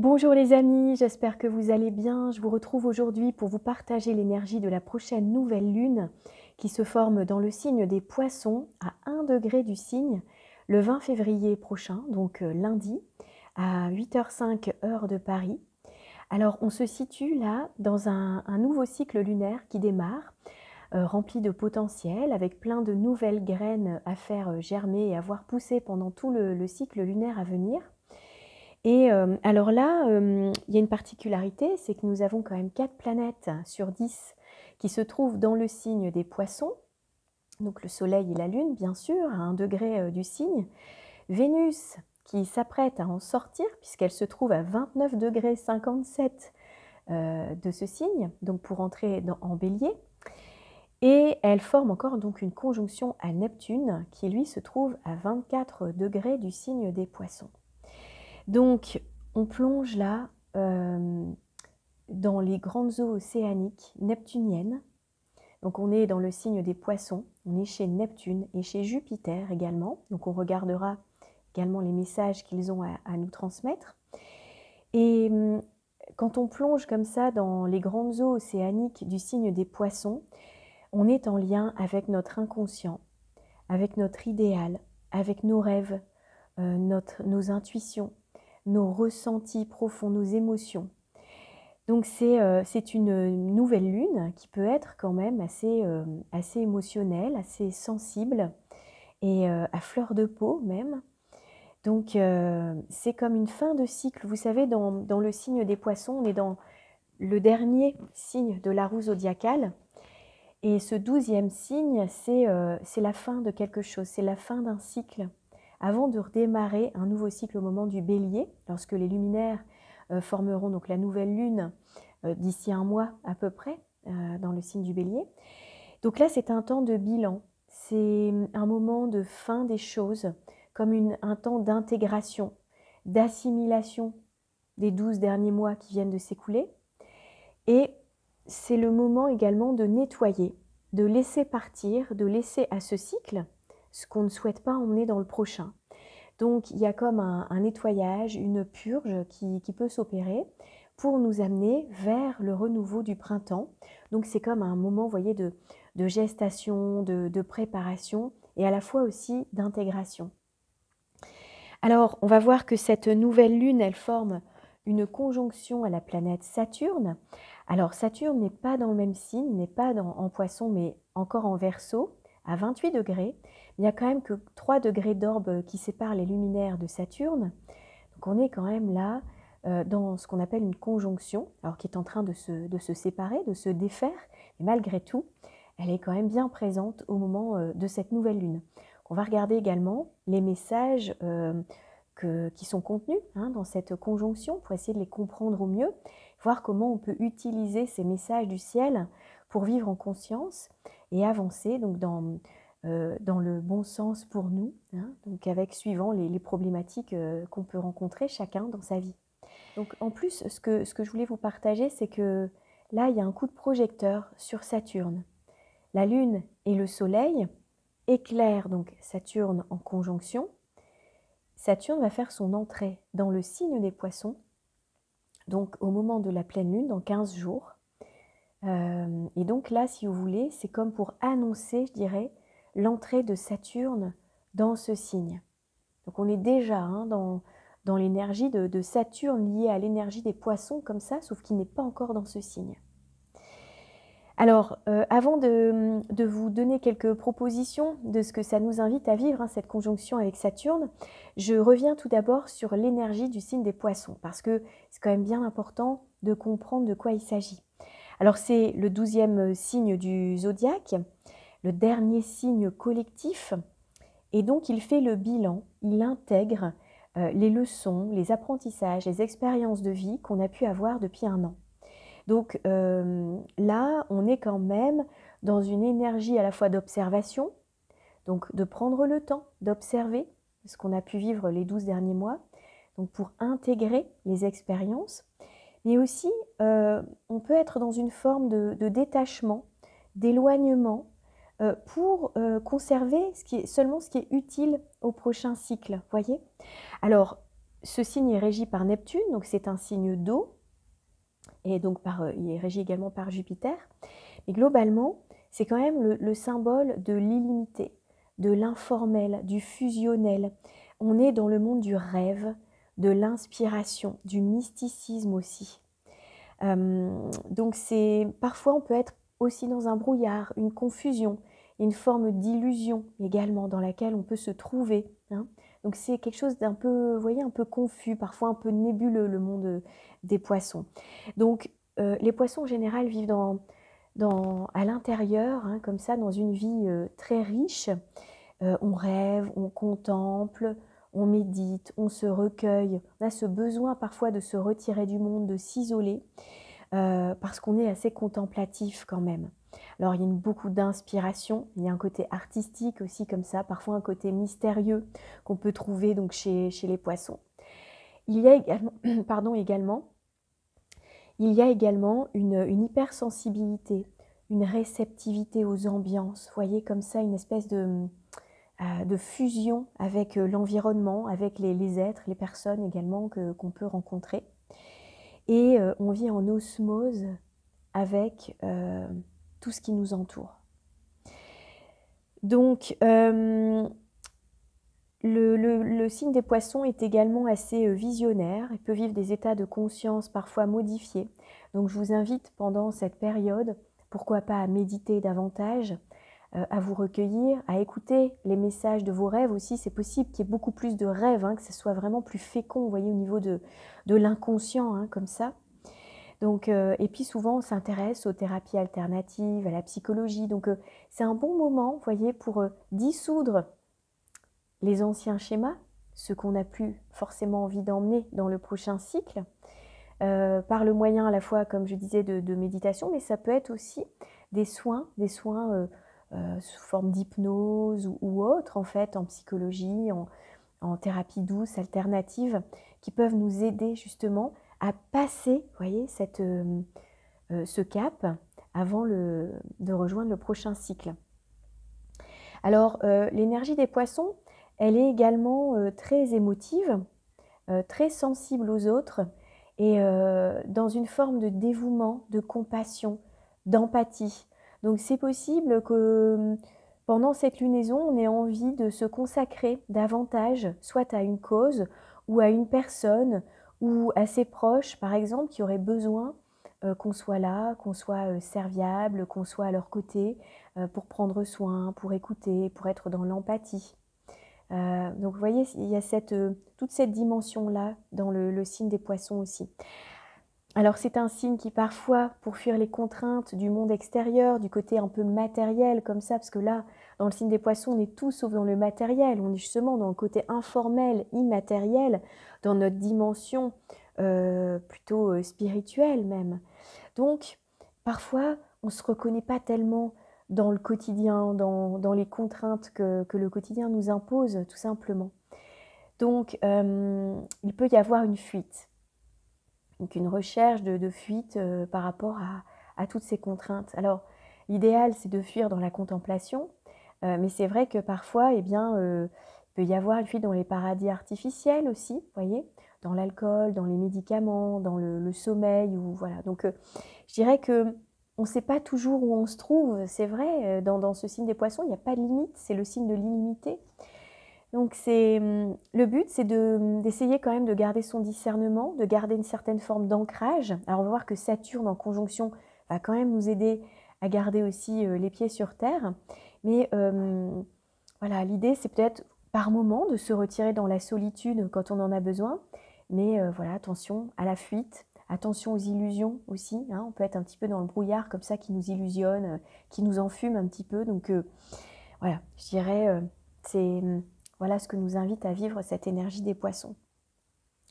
Bonjour les amis, j'espère que vous allez bien. Je vous retrouve aujourd'hui pour vous partager l'énergie de la prochaine nouvelle lune qui se forme dans le signe des Poissons à 1 degré du signe le 20 février prochain, donc lundi à 8h05 heure de Paris. Alors on se situe là dans un nouveau cycle lunaire qui démarre, rempli de potentiel, avec plein de nouvelles graines à faire germer et à voir pousser pendant tout le cycle lunaire à venir. Et alors là, il y a une particularité, c'est que nous avons quand même 4 planètes sur 10 qui se trouvent dans le signe des Poissons. Donc le Soleil et la Lune, bien sûr, à 1 degré du signe. Vénus, qui s'apprête à en sortir, puisqu'elle se trouve à 29 degrés 57 de ce signe, donc pour entrer en Bélier. Et elle forme encore donc une conjonction à Neptune, qui lui se trouve à 24 degrés du signe des Poissons. Donc, on plonge là dans les grandes eaux océaniques neptuniennes. Donc, on est dans le signe des Poissons, on est chez Neptune et chez Jupiter également. Donc, on regardera également les messages qu'ils ont à nous transmettre. Et quand on plonge comme ça dans les grandes eaux océaniques du signe des Poissons, on est en lien avec notre inconscient, avec notre idéal, avec nos rêves, nos intuitions, nos ressentis profonds, nos émotions. Donc c'est une nouvelle lune qui peut être quand même assez émotionnelle, assez sensible et à fleur de peau même. Donc c'est comme une fin de cycle. Vous savez, dans le signe des Poissons, on est dans le dernier signe de la roue zodiacale. Et ce 12e signe, c'est la fin de quelque chose, c'est la fin d'un cycle. Avant de redémarrer un nouveau cycle au moment du Bélier, lorsque les luminaires formeront donc la nouvelle lune d'ici un mois à peu près, dans le signe du Bélier. Donc là, c'est un temps de bilan, c'est un moment de fin des choses, comme un temps d'intégration, d'assimilation des 12 derniers mois qui viennent de s'écouler. Et c'est le moment également de nettoyer, de laisser partir, de laisser à ce cycle ce qu'on ne souhaite pas emmener dans le prochain. Donc il y a comme un nettoyage, une purge qui peut s'opérer pour nous amener vers le renouveau du printemps. Donc c'est comme un moment, vous voyez, de gestation, de préparation et à la fois aussi d'intégration. Alors on va voir que cette nouvelle lune, elle forme une conjonction à la planète Saturne. Alors Saturne n'est pas dans le même signe, n'est pas en Poisson, mais encore en Verseau, à 28 degrés. Il n'y a quand même que 3 degrés d'orbe qui séparent les luminaires de Saturne. Donc on est quand même là dans ce qu'on appelle une conjonction, alors qui est en train de se séparer, de se défaire. Mais malgré tout, elle est quand même bien présente au moment de cette nouvelle lune. On va regarder également les messages qui sont contenus dans cette conjonction pour essayer de les comprendre au mieux, voir comment on peut utiliser ces messages du ciel pour vivre en conscience et avancer donc dans le bon sens pour nous, donc suivant les problématiques qu'on peut rencontrer chacun dans sa vie. Donc en plus, ce que je voulais vous partager, c'est que là, il y a un coup de projecteur sur Saturne. La Lune et le Soleil éclairent donc Saturne en conjonction. Saturne va faire son entrée dans le signe des Poissons, donc au moment de la pleine lune, dans 15 jours. Et donc là, si vous voulez, c'est comme pour annoncer, je dirais, l'entrée de Saturne dans ce signe. Donc on est déjà dans l'énergie de Saturne liée à l'énergie des Poissons, comme ça, sauf qu'il n'est pas encore dans ce signe. Alors, avant de vous donner quelques propositions de ce que ça nous invite à vivre, cette conjonction avec Saturne, je reviens tout d'abord sur l'énergie du signe des Poissons, parce que c'est quand même bien important de comprendre de quoi il s'agit. Alors, c'est le 12e signe du zodiaque, le dernier signe collectif, et donc il fait le bilan, il intègre les leçons, les apprentissages, les expériences de vie qu'on a pu avoir depuis un an. Donc là, on est quand même dans une énergie à la fois d'observation, donc de prendre le temps d'observer ce qu'on a pu vivre les 12 derniers mois, donc pour intégrer les expériences, mais aussi on peut être dans une forme de détachement, d'éloignement, pour conserver seulement ce qui est utile au prochain cycle, voyez. Alors, ce signe est régi par Neptune, donc c'est un signe d'eau, et donc il est régi également par Jupiter. Mais globalement, c'est quand même le symbole de l'illimité, de l'informel, du fusionnel. On est dans le monde du rêve, de l'inspiration, du mysticisme aussi. Donc parfois on peut être aussi dans un brouillard, une confusion, une forme d'illusion également dans laquelle on peut se trouver. Hein. Donc c'est quelque chose d'un peu, vous voyez, un peu confus, parfois un peu nébuleux, le monde des poissons. Donc les poissons en général vivent à l'intérieur, hein, comme ça, dans une vie très riche. On rêve, on contemple, on médite, on se recueille. On a ce besoin parfois de se retirer du monde, de s'isoler, parce qu'on est assez contemplatif quand même. Alors il y a beaucoup d'inspiration, il y a un côté artistique aussi comme ça, parfois un côté mystérieux qu'on peut trouver donc chez les poissons. Il y a également, il y a également une hypersensibilité, une réceptivité aux ambiances, vous voyez comme ça une espèce de fusion avec l'environnement, avec les êtres, les personnes également qu'on peut rencontrer. Et on vit en osmose avec tout ce qui nous entoure. Donc, le signe des poissons est également assez visionnaire. Il peut vivre des états de conscience parfois modifiés. Donc, je vous invite pendant cette période, pourquoi pas à méditer davantage, à vous recueillir, à écouter les messages de vos rêves aussi. C'est possible qu'il y ait beaucoup plus de rêves, hein, que ce soit vraiment plus fécond, vous voyez, au niveau de l'inconscient, hein, comme ça. Donc, et puis souvent, on s'intéresse aux thérapies alternatives, à la psychologie. Donc, c'est un bon moment, vous voyez, pour dissoudre les anciens schémas, ceux qu'on n'a plus forcément envie d'emmener dans le prochain cycle, par le moyen à la fois, comme je disais, de méditation, mais ça peut être aussi des soins sous forme d'hypnose ou autre, en fait, en psychologie, en thérapie douce, alternative, qui peuvent nous aider justement à passer, vous voyez, ce cap avant de rejoindre le prochain cycle. Alors, l'énergie des poissons, elle est également très émotive, très sensible aux autres et dans une forme de dévouement, de compassion, d'empathie. Donc, c'est possible que pendant cette lunaison, on ait envie de se consacrer davantage, soit à une cause ou à une personne ou à ses proches, par exemple, qui auraient besoin qu'on soit là, qu'on soit serviable, qu'on soit à leur côté pour prendre soin, pour écouter, pour être dans l'empathie. Donc vous voyez, il y a toute cette dimension-là dans le signe des poissons aussi. Alors c'est un signe qui parfois, pour fuir les contraintes du monde extérieur, du côté un peu matériel comme ça, parce que là, dans le signe des poissons, on est tout sauf dans le matériel, on est justement dans le côté informel, immatériel, dans notre dimension plutôt spirituelle même. Donc, parfois, on ne se reconnaît pas tellement dans le quotidien, dans les contraintes que le quotidien nous impose, tout simplement. Donc, il peut y avoir une fuite, donc une recherche de fuite par rapport à toutes ces contraintes. Alors, l'idéal, c'est de fuir dans la contemplation, mais c'est vrai que parfois, il peut y avoir une fuite dans les paradis artificiels aussi, vous voyez, dans l'alcool, dans les médicaments, dans le sommeil, ou voilà. Donc, je dirais que on ne sait pas toujours où on se trouve, c'est vrai, dans ce signe des poissons, il n'y a pas de limite, c'est le signe de l'illimité. Donc le but, c'est d'essayer quand même de garder son discernement, de garder une certaine forme d'ancrage. Alors on va voir que Saturne en conjonction va quand même nous aider à garder aussi les pieds sur terre. Mais voilà, l'idée, c'est peut-être par moment de se retirer dans la solitude quand on en a besoin. Mais voilà, attention à la fuite. Attention aux illusions aussi, hein. On peut être un petit peu dans le brouillard comme ça qui nous illusionne, qui nous enfume un petit peu. Donc voilà, je dirais, c'est voilà ce que nous invite à vivre cette énergie des poissons.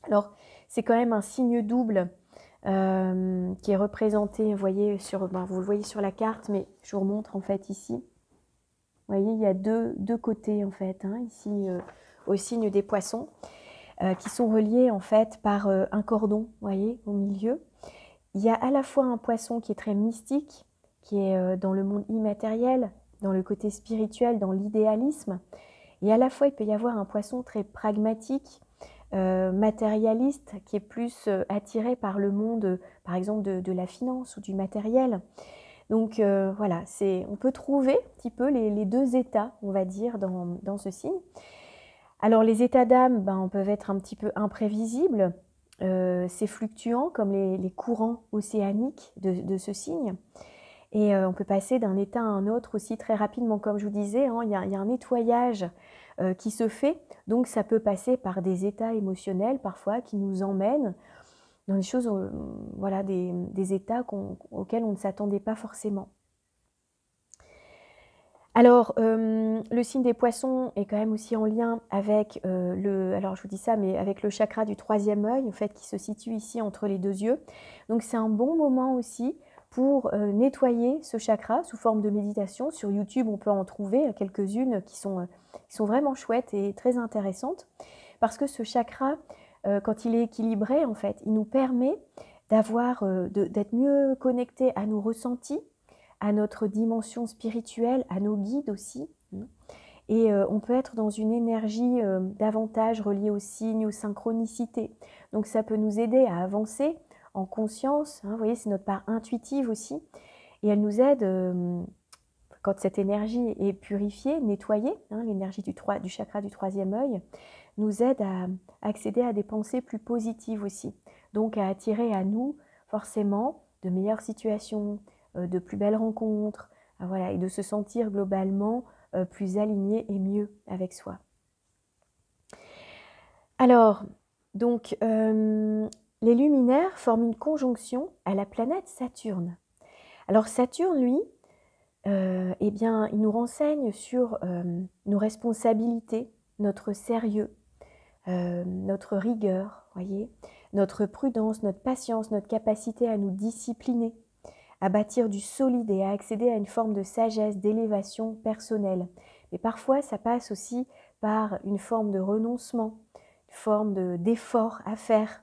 Alors, c'est quand même un signe double qui est représenté, vous voyez, vous le voyez sur la carte, mais je vous remontre en fait ici. Vous voyez, il y a deux côtés en fait, hein, ici au signe des poissons. Qui sont reliés en fait par un cordon, vous voyez, au milieu. Il y a à la fois un poisson qui est très mystique, qui est dans le monde immatériel, dans le côté spirituel, dans l'idéalisme. Et à la fois, il peut y avoir un poisson très pragmatique, matérialiste, qui est plus attiré par le monde, par exemple, de la finance ou du matériel. Donc voilà, on peut trouver un petit peu les deux états, on va dire, dans ce signe. Alors les états d'âme, peuvent être un petit peu imprévisibles, c'est fluctuant comme les courants océaniques de ce signe. Et on peut passer d'un état à un autre aussi très rapidement. Comme je vous disais, hein, il y a un nettoyage qui se fait. Donc ça peut passer par des états émotionnels parfois qui nous emmènent dans des choses, voilà, des états auxquels on ne s'attendait pas forcément. Alors, le signe des poissons est quand même aussi en lien avec alors je vous dis ça, mais avec le chakra du troisième œil, en fait, qui se situe ici entre les deux yeux. Donc c'est un bon moment aussi pour nettoyer ce chakra sous forme de méditation. Sur YouTube, on peut en trouver quelques-unes qui sont vraiment chouettes et très intéressantes. Parce que ce chakra, quand il est équilibré, en fait, il nous permet d'être mieux connecté à nos ressentis, à notre dimension spirituelle, à nos guides aussi. Et on peut être dans une énergie davantage reliée aux signes, aux synchronicités. Donc ça peut nous aider à avancer en conscience. Hein, vous voyez, c'est notre part intuitive aussi. Et elle nous aide, quand cette énergie est purifiée, nettoyée, hein, l'énergie du chakra du troisième œil, nous aide à accéder à des pensées plus positives aussi. Donc à attirer à nous forcément de meilleures situations, de plus belles rencontres, voilà, et de se sentir globalement plus aligné et mieux avec soi. Alors, donc, les luminaires forment une conjonction à la planète Saturne. Alors Saturne, lui, eh bien, il nous renseigne sur nos responsabilités, notre sérieux, notre rigueur, voyez, notre prudence, notre patience, notre capacité à nous discipliner, à bâtir du solide et à accéder à une forme de sagesse, d'élévation personnelle. Mais parfois, ça passe aussi par une forme de renoncement, une forme d'effort à faire,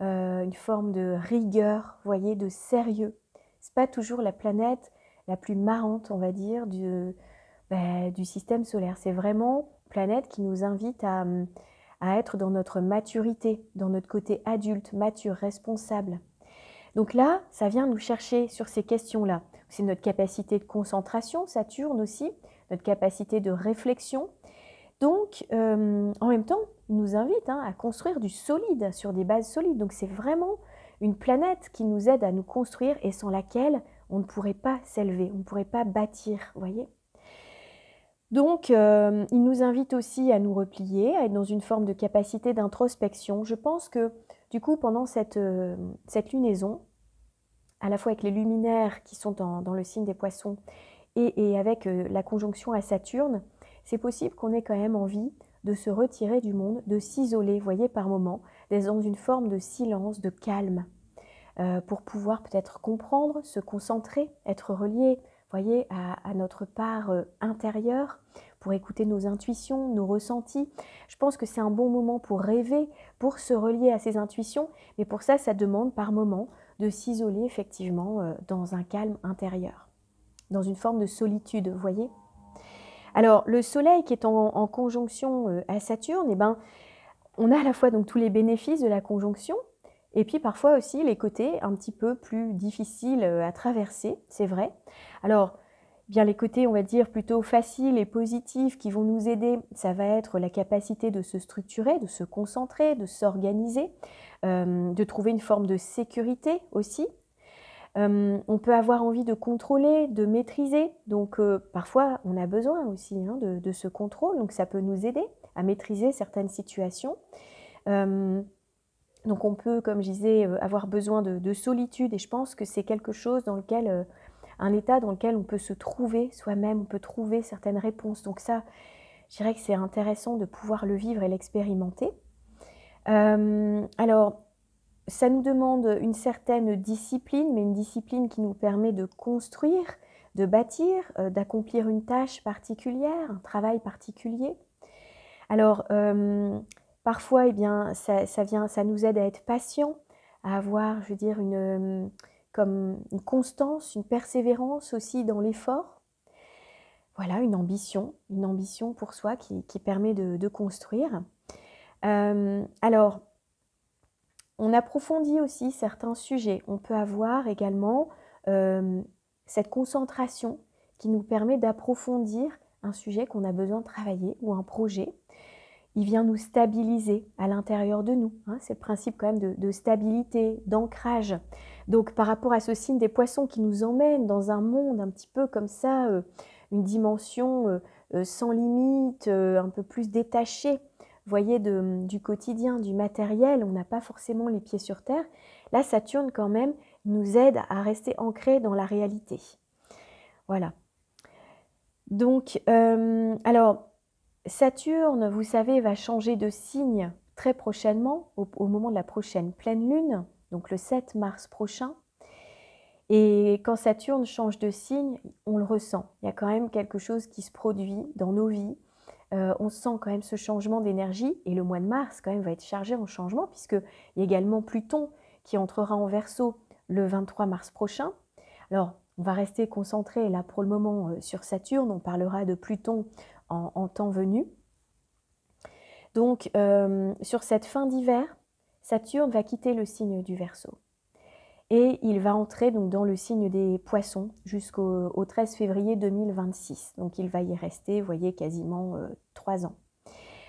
une forme de rigueur, voyez, de sérieux. C'est pas toujours la planète la plus marrante, on va dire, du système solaire. C'est vraiment une planète qui nous invite à être dans notre maturité, dans notre côté adulte, mature, responsable. Donc là, ça vient nous chercher sur ces questions-là. C'est notre capacité de concentration, Saturne aussi, notre capacité de réflexion. Donc, en même temps, il nous invite à construire du solide, sur des bases solides. Donc c'est vraiment une planète qui nous aide à nous construire et sans laquelle on ne pourrait pas s'élever, on ne pourrait pas bâtir, vous voyez. Donc, il nous invite aussi à nous replier, à être dans une forme de capacité d'introspection. Je pense que, du coup, pendant cette lunaison, à la fois avec les luminaires qui sont dans le signe des poissons et avec la conjonction à Saturne, c'est possible qu'on ait quand même envie de se retirer du monde, de s'isoler, vous voyez, par moments, d'être dans une forme de silence, de calme, pour pouvoir peut-être comprendre, se concentrer, être relié, voyez, à notre part intérieure, pour écouter nos intuitions, nos ressentis. Je pense que c'est un bon moment pour rêver, pour se relier à ses intuitions, mais pour ça, ça demande par moments de s'isoler effectivement dans un calme intérieur, dans une forme de solitude, vous voyez. Alors, le Soleil qui est en conjonction à Saturne, eh ben, on a à la fois donc tous les bénéfices de la conjonction, et puis parfois aussi les côtés un petit peu plus difficiles à traverser, c'est vrai. Alors, bien les côtés, on va dire, plutôt faciles et positifs qui vont nous aider, ça va être la capacité de se structurer, de se concentrer, de s'organiser, de trouver une forme de sécurité aussi. On peut avoir envie de contrôler, de maîtriser, donc parfois on a besoin aussi de ce contrôle, donc ça peut nous aider à maîtriser certaines situations. Donc on peut, comme je disais, avoir besoin de solitude, et je pense que c'est quelque chose dans lequel, un état dans lequel on peut se trouver soi-même, on peut trouver certaines réponses. Donc ça, je dirais que c'est intéressant de pouvoir le vivre et l'expérimenter. Alors, ça nous demande une certaine discipline, mais une discipline qui nous permet de construire, de bâtir, d'accomplir une tâche particulière, un travail particulier. Alors, parfois, eh bien, ça nous aide à être patient, à avoir, je veux dire, comme une constance, une persévérance aussi dans l'effort. Voilà, une ambition pour soi qui permet de construire. Alors, on approfondit aussi certains sujets. On peut avoir également cette concentration qui nous permet d'approfondir un sujet qu'on a besoin de travailler ou un projet. Il vient nous stabiliser à l'intérieur de nous. Hein. C'est le principe quand même de stabilité, d'ancrage. Donc par rapport à ce signe des poissons qui nous emmène dans un monde un petit peu comme ça, une dimension sans limite, un peu plus détachée, vous voyez, du quotidien, du matériel, on n'a pas forcément les pieds sur terre. Là, Saturne quand même nous aide à rester ancrés dans la réalité. Voilà. Donc, alors, Saturne, vous savez, va changer de signe très prochainement, au moment de la prochaine pleine lune, donc le 7 mars prochain. Et quand Saturne change de signe, on le ressent. Il y a quand même quelque chose qui se produit dans nos vies. On sent quand même ce changement d'énergie. Et le mois de mars, quand même, va être chargé en changement, puisqu'il y a également Pluton qui entrera en Verseau le 23 mars prochain. Alors, on va rester concentré là pour le moment sur Saturne. On parlera de Pluton en temps venu. Donc, sur cette fin d'hiver, Saturne va quitter le signe du Verseau. Et il va entrer donc dans le signe des Poissons jusqu'au 13 février 2026. Donc, il va y rester, vous voyez, quasiment 3 ans.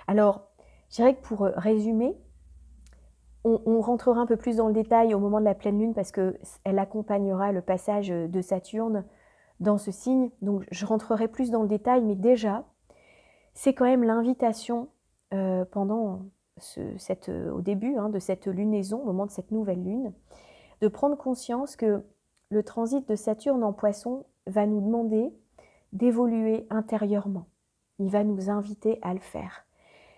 Alors, je dirais que pour résumer, on rentrera un peu plus dans le détail au moment de la pleine lune parce qu'elle accompagnera le passage de Saturne dans ce signe. Donc, je rentrerai plus dans le détail, mais déjà, c'est quand même l'invitation pendant au début de cette lunaison, au moment de cette nouvelle lune, de prendre conscience que le transit de Saturne en Poisson va nous demander d'évoluer intérieurement. Il va nous inviter à le faire.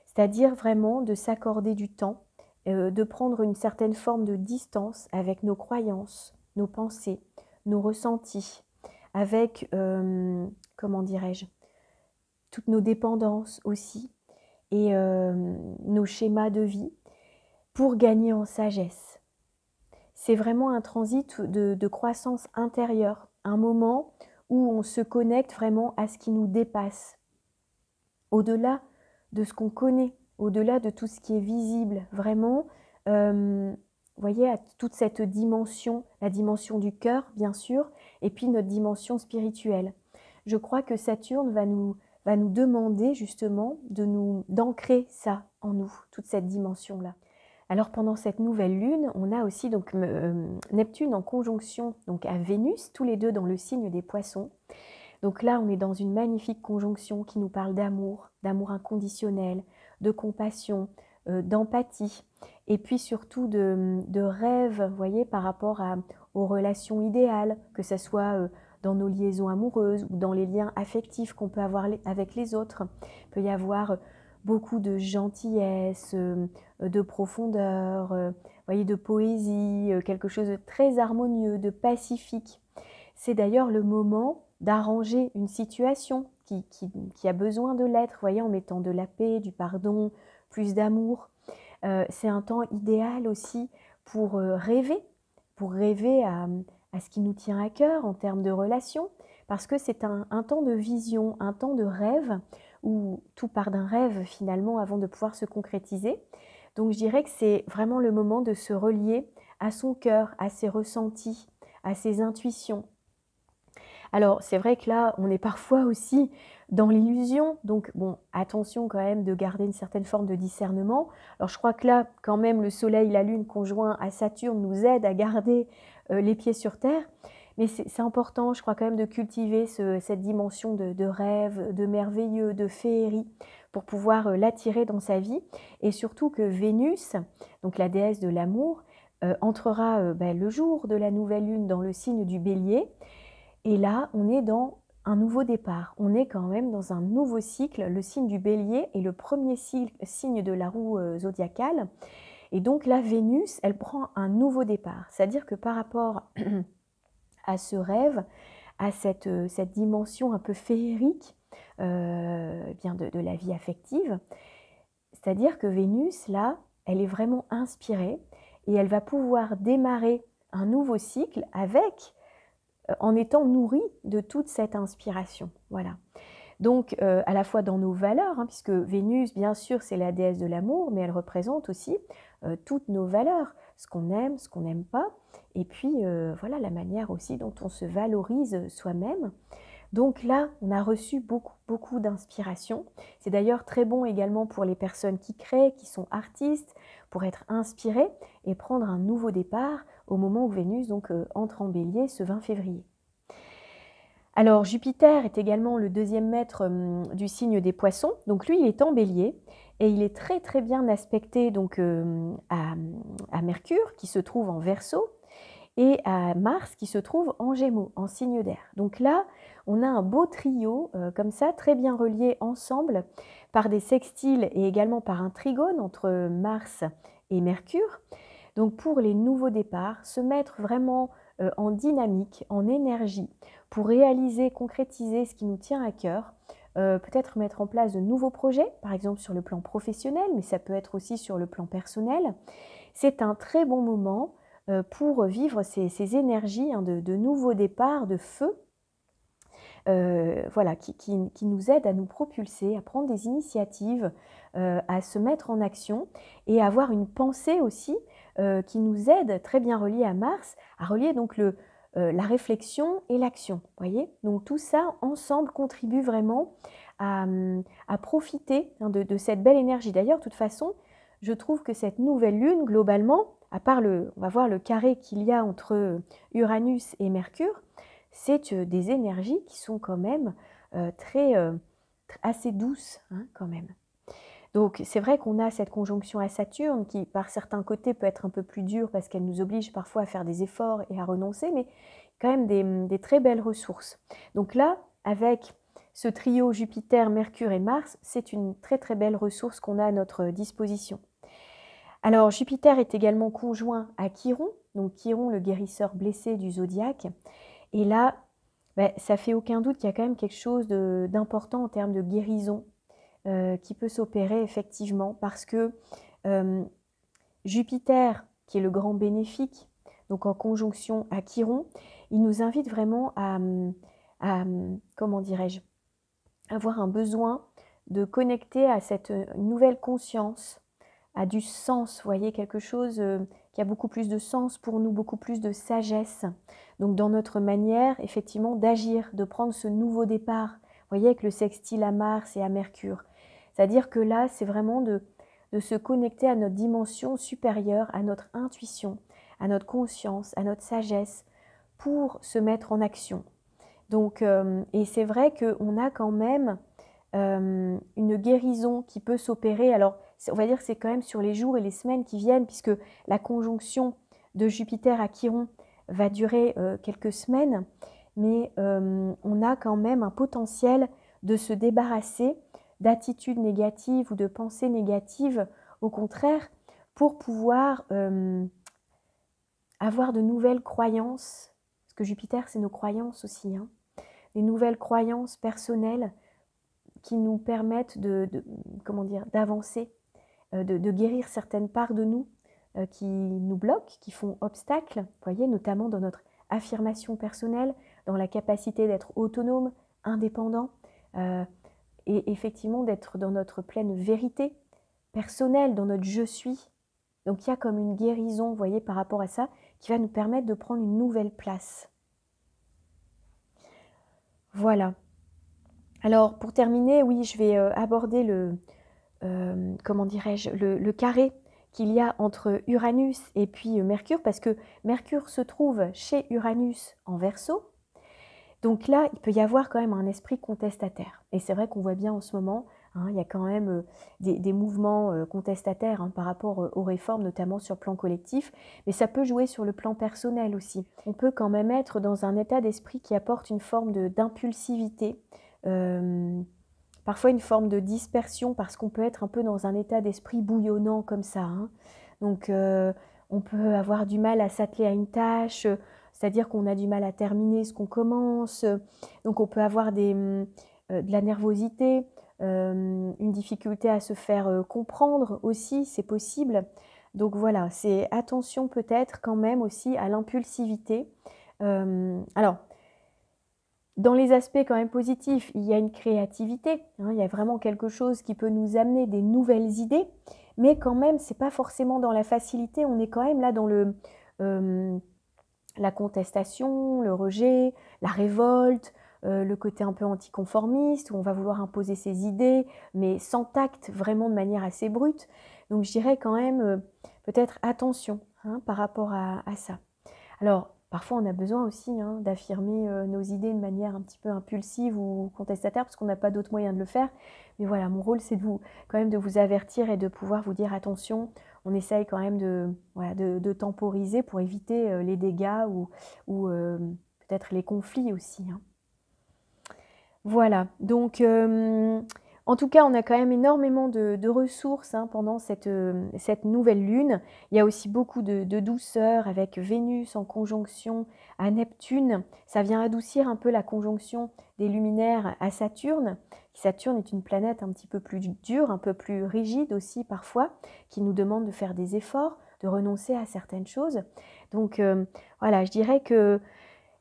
C'est-à-dire vraiment de s'accorder du temps, de prendre une certaine forme de distance avec nos croyances, nos pensées, nos ressentis, avec, comment dirais-je, toutes nos dépendances aussi, et nos schémas de vie, pour gagner en sagesse. C'est vraiment un transit de croissance intérieure, un moment où on se connecte vraiment à ce qui nous dépasse, au-delà de ce qu'on connaît, au-delà de tout ce qui est visible, vraiment, vous voyez, à toute cette dimension, la dimension du cœur, bien sûr, et puis notre dimension spirituelle. Je crois que Saturne va nous demander justement d'ancrer ça en nous, toute cette dimension-là. Alors pendant cette nouvelle lune, on a aussi donc Neptune en conjonction donc à Vénus, tous les deux dans le signe des Poissons. Donc là, on est dans une magnifique conjonction qui nous parle d'amour, d'amour inconditionnel, de compassion, d'empathie, et puis surtout de rêve, vous voyez, par rapport aux relations idéales, que ce soit dans nos liaisons amoureuses ou dans les liens affectifs qu'on peut avoir avec les autres. Il peut y avoir beaucoup de gentillesse, de profondeur, voyez, de poésie, quelque chose de très harmonieux, de pacifique. C'est d'ailleurs le moment d'arranger une situation qui a besoin de l'être, voyez, en mettant de la paix, du pardon, plus d'amour. C'est un temps idéal aussi pour rêver à ce qui nous tient à cœur en termes de relations, parce que c'est un temps de vision, un temps de rêve, où tout part d'un rêve finalement avant de pouvoir se concrétiser. Donc je dirais que c'est vraiment le moment de se relier à son cœur, à ses ressentis, à ses intuitions. Alors c'est vrai que là, on est parfois aussi dans l'illusion, donc bon, attention quand même de garder une certaine forme de discernement. Alors je crois que là, quand même, le Soleil, la Lune conjoint à Saturne nous aide à garder les pieds sur terre, mais c'est important, je crois quand même, de cultiver cette dimension de rêve, de merveilleux, de féerie, pour pouvoir l'attirer dans sa vie, et surtout que Vénus, donc la déesse de l'amour, entrera le jour de la nouvelle lune dans le signe du Bélier, et là, on est dans un nouveau départ. On est quand même dans un nouveau cycle. Le signe du Bélier est le premier signe de la roue zodiacale. Et donc là, Vénus, elle prend un nouveau départ. C'est-à-dire que par rapport à ce rêve, à cette dimension un peu féerique de la vie affective, c'est-à-dire que Vénus, là, elle est vraiment inspirée et elle va pouvoir démarrer un nouveau cycle en étant nourrie de toute cette inspiration. Voilà. Donc, à la fois dans nos valeurs, hein, puisque Vénus, bien sûr, c'est la déesse de l'amour, mais elle représente aussi toutes nos valeurs, ce qu'on n'aime pas, et puis voilà la manière aussi dont on se valorise soi-même. Donc là, on a reçu beaucoup d'inspiration. C'est d'ailleurs très bon également pour les personnes qui créent, qui sont artistes, pour être inspirées et prendre un nouveau départ au moment où Vénus donc, entre en bélier ce 20 février. Alors Jupiter est également le deuxième maître du signe des poissons. Donc lui, il est en bélier et il est très bien aspecté donc, à Mercure qui se trouve en Verseau et à Mars qui se trouve en Gémeaux, en signe d'air. Donc là, on a un beau trio comme ça, très bien relié ensemble par des sextiles et également par un trigone entre Mars et Mercure. Donc pour les nouveaux départs, se mettre vraiment en dynamique, en énergie, pour réaliser, concrétiser ce qui nous tient à cœur, peut-être mettre en place de nouveaux projets, par exemple sur le plan professionnel, mais ça peut être aussi sur le plan personnel. C'est un très bon moment pour vivre ces énergies hein, de nouveaux départs, de feu, voilà, qui nous aident à nous propulser, à prendre des initiatives, à se mettre en action et à avoir une pensée aussi qui nous aide, très bien reliée à Mars, à relier donc la réflexion et l'action. Voyez, donc tout ça ensemble contribue vraiment à profiter hein, de cette belle énergie. D'ailleurs, de toute façon, je trouve que cette nouvelle lune, globalement, à part on va voir le carré qu'il y a entre Uranus et Mercure, c'est des énergies qui sont quand même assez douces hein, quand même. Donc c'est vrai qu'on a cette conjonction à Saturne qui par certains côtés peut être un peu plus dure parce qu'elle nous oblige parfois à faire des efforts et à renoncer, mais quand même des très belles ressources. Donc là, avec ce trio Jupiter, Mercure et Mars, c'est une très belle ressource qu'on a à notre disposition. Alors Jupiter est également conjoint à Chiron, donc Chiron le guérisseur blessé du zodiaque, et là, ça fait aucun doute qu'il y a quand même quelque chose d'important en termes de guérison qui peut s'opérer effectivement parce que Jupiter, qui est le grand bénéfique, donc en conjonction à Chiron, il nous invite vraiment à comment dirais-je, avoir un besoin de connecter à cette nouvelle conscience, à du sens, vous voyez, quelque chose qui a beaucoup plus de sens pour nous, beaucoup plus de sagesse. Donc dans notre manière, effectivement, d'agir, de prendre ce nouveau départ, vous voyez, avec le sextile à Mars et à Mercure. C'est-à-dire que là, c'est vraiment de se connecter à notre dimension supérieure, à notre intuition, à notre conscience, à notre sagesse, pour se mettre en action. Donc, et c'est vrai qu'on a quand même une guérison qui peut s'opérer. Alors, on va dire que c'est quand même sur les jours et les semaines qui viennent, puisque la conjonction de Jupiter à Chiron va durer quelques semaines, mais on a quand même un potentiel de se débarrasser d'attitudes négatives ou de pensées négatives, au contraire, pour pouvoir avoir de nouvelles croyances, parce que Jupiter, c'est nos croyances aussi, hein, des nouvelles croyances personnelles qui nous permettent comment dire, d'avancer, de guérir certaines parts de nous qui nous bloquent, qui font obstacle, vous voyez, notamment dans notre affirmation personnelle, dans la capacité d'être autonome, indépendant, et effectivement d'être dans notre pleine vérité personnelle, dans notre je suis. Donc il y a comme une guérison, vous voyez, par rapport à ça, qui va nous permettre de prendre une nouvelle place. Voilà. Alors pour terminer, oui, je vais aborder comment dirais-je, le carré qu'il y a entre Uranus et puis Mercure, parce que Mercure se trouve chez Uranus en Verseau. Donc là, il peut y avoir quand même un esprit contestataire. Et c'est vrai qu'on voit bien en ce moment, hein, il y a quand même des mouvements contestataires hein, par rapport aux réformes, notamment sur le plan collectif, mais ça peut jouer sur le plan personnel aussi. On peut quand même être dans un état d'esprit qui apporte une forme d'impulsivité, parfois une forme de dispersion parce qu'on peut être un peu dans un état d'esprit bouillonnant comme ça. Hein. Donc on peut avoir du mal à s'atteler à une tâche, c'est-à-dire qu'on a du mal à terminer ce qu'on commence. Donc on peut avoir de la nervosité, une difficulté à se faire comprendre aussi, c'est possible. Donc voilà, c'est attention peut-être quand même aussi à l'impulsivité. Alors, Dans les aspects quand même positifs, il y a une créativité, hein, il y a vraiment quelque chose qui peut nous amener des nouvelles idées, mais quand même, c'est pas forcément dans la facilité, on est quand même là dans la contestation, le rejet, la révolte, le côté un peu anticonformiste, où on va vouloir imposer ses idées, mais sans tact, vraiment de manière assez brute. Donc je dirais quand même peut-être attention, hein, par rapport à ça. Alors, parfois on a besoin aussi, hein, d'affirmer nos idées de manière un petit peu impulsive ou contestataire, parce qu'on n'a pas d'autre moyen de le faire. Mais voilà, mon rôle, c'est quand même de vous avertir et de pouvoir vous dire attention, on essaye quand même voilà, de temporiser pour éviter les dégâts ou peut-être les conflits aussi, hein. Voilà, donc en tout cas, on a quand même énormément de ressources, hein, pendant cette nouvelle lune. Il y a aussi beaucoup de douceur avec Vénus en conjonction à Neptune. Ça vient adoucir un peu la conjonction des luminaires à Saturne. Saturne est une planète un petit peu plus dure, un peu plus rigide aussi parfois, qui nous demande de faire des efforts, de renoncer à certaines choses. Donc voilà, je dirais que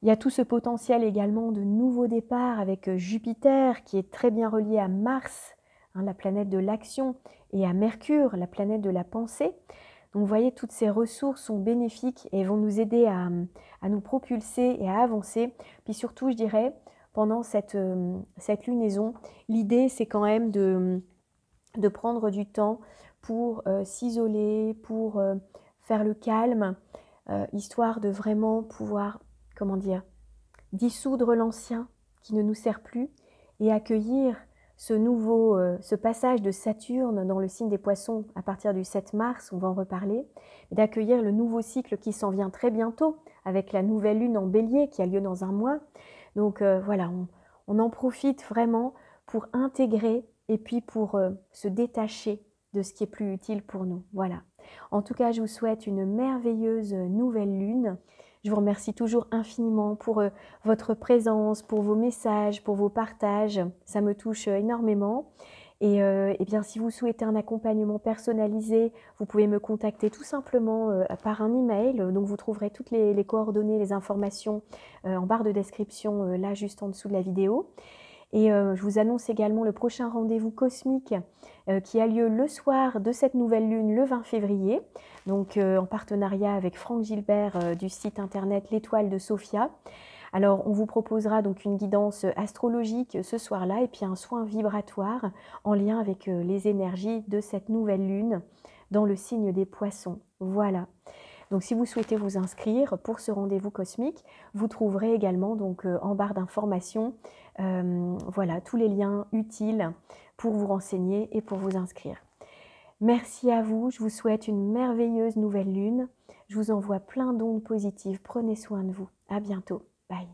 il y a tout ce potentiel également de nouveaux départs avec Jupiter qui est très bien relié à Mars, hein, la planète de l'action, et à Mercure, la planète de la pensée. Donc vous voyez, toutes ces ressources sont bénéfiques et vont nous aider à nous propulser et à avancer. Puis surtout, je dirais, pendant cette lunaison, l'idée c'est quand même de prendre du temps pour s'isoler, pour faire le calme, histoire de vraiment pouvoir, comment dire, dissoudre l'ancien qui ne nous sert plus et accueillir ce passage de Saturne dans le signe des Poissons à partir du 7 mars, on va en reparler, et d'accueillir le nouveau cycle qui s'en vient très bientôt avec la nouvelle lune en Bélier qui a lieu dans un mois. Donc voilà, on en profite vraiment pour intégrer et puis pour se détacher de ce qui est plus utile pour nous. Voilà. En tout cas, je vous souhaite une merveilleuse nouvelle lune. Je vous remercie toujours infiniment pour votre présence, pour vos messages, pour vos partages. Ça me touche énormément. Et bien, si vous souhaitez un accompagnement personnalisé, vous pouvez me contacter tout simplement par un email. Donc, vous trouverez toutes les coordonnées, les informations en barre de description, là, juste en dessous de la vidéo. Et je vous annonce également le prochain rendez-vous cosmique qui a lieu le soir de cette nouvelle lune, le 20 février, donc en partenariat avec Franck Gilbert du site internet L'Étoile de Sophia. Alors, on vous proposera donc une guidance astrologique ce soir-là et puis un soin vibratoire en lien avec les énergies de cette nouvelle lune dans le signe des Poissons. Voilà. Donc, si vous souhaitez vous inscrire pour ce rendez-vous cosmique, vous trouverez également donc en barre d'informations, voilà, tous les liens utiles pour vous renseigner et pour vous inscrire. Merci à vous, je vous souhaite une merveilleuse nouvelle lune. Je vous envoie plein d'ondes positives. Prenez soin de vous. À bientôt. Bye.